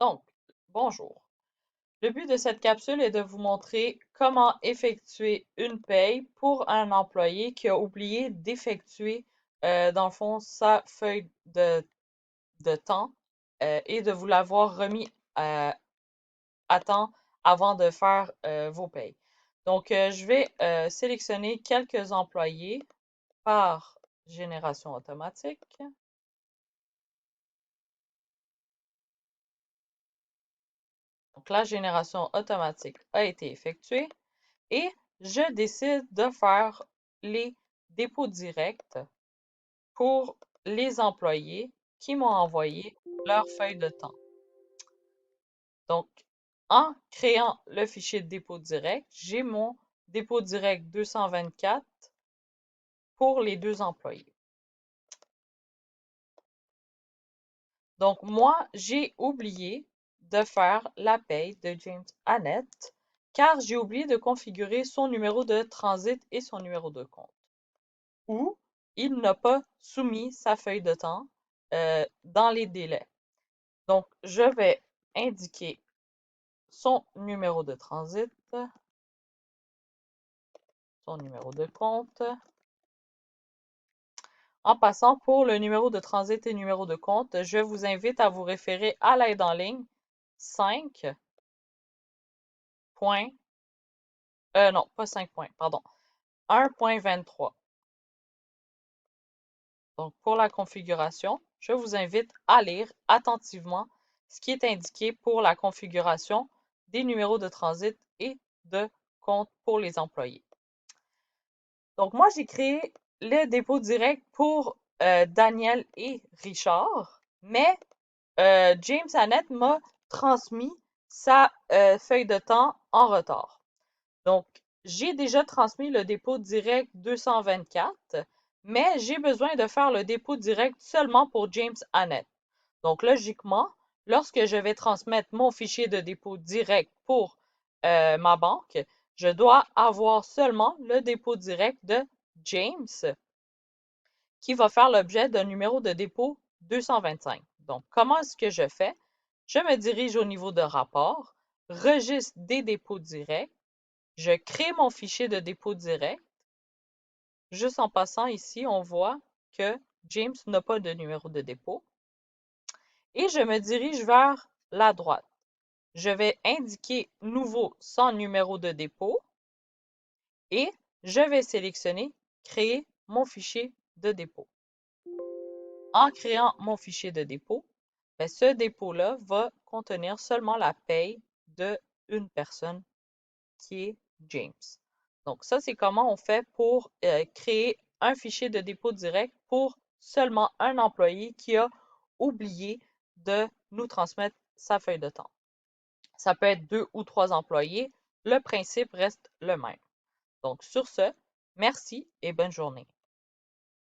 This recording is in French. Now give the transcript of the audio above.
Donc, bonjour. Le but de cette capsule est de vous montrer comment effectuer une paye pour un employé qui a oublié d'effectuer, dans le fond, sa feuille de temps et de vous l'avoir remis à temps avant de faire vos payes. Donc, je vais sélectionner quelques employés par génération automatique. Donc, la génération automatique a été effectuée. Et je décide de faire les dépôts directs pour les employés qui m'ont envoyé leur feuille de temps. Donc, en créant le fichier de dépôt direct, j'ai mon dépôt direct 224 pour les deux employés. Donc, moi, j'ai oublié de faire la paye de James Annette car j'ai oublié de configurer son numéro de transit et son numéro de compte. Ou il n'a pas soumis sa feuille de temps dans les délais. Donc, je vais indiquer son numéro de transit, son numéro de compte. En passant pour le numéro de transit et numéro de compte, je vous invite à vous référer à l'aide en ligne 5. Non, pas 5 points, pardon, 1.23. Donc, pour la configuration, je vous invite à lire attentivement ce qui est indiqué pour la configuration des numéros de transit et de compte pour les employés. Donc, moi, j'ai créé le dépôt direct pour Daniel et Richard, mais James Annette m'a transmis sa feuille de temps en retard. Donc, j'ai déjà transmis le dépôt direct 224, mais j'ai besoin de faire le dépôt direct seulement pour James Annette. Donc, logiquement, lorsque je vais transmettre mon fichier de dépôt direct pour ma banque, je dois avoir seulement le dépôt direct de James qui va faire l'objet d'un numéro de dépôt 225. Donc, comment est-ce que je fais? Je me dirige au niveau de rapport, registre des dépôts directs, je crée mon fichier de dépôt direct. Juste en passant ici, on voit que James n'a pas de numéro de dépôt. Et je me dirige vers la droite. Je vais indiquer nouveau sans numéro de dépôt et je vais sélectionner créer mon fichier de dépôt. En créant mon fichier de dépôt, ce dépôt-là va contenir seulement la paye de une personne qui est James. Donc ça, c'est comment on fait pour créer un fichier de dépôt direct pour seulement un employé qui a oublié de nous transmettre sa feuille de temps. Ça peut être 2 ou 3 employés, le principe reste le même. Donc sur ce, merci et bonne journée.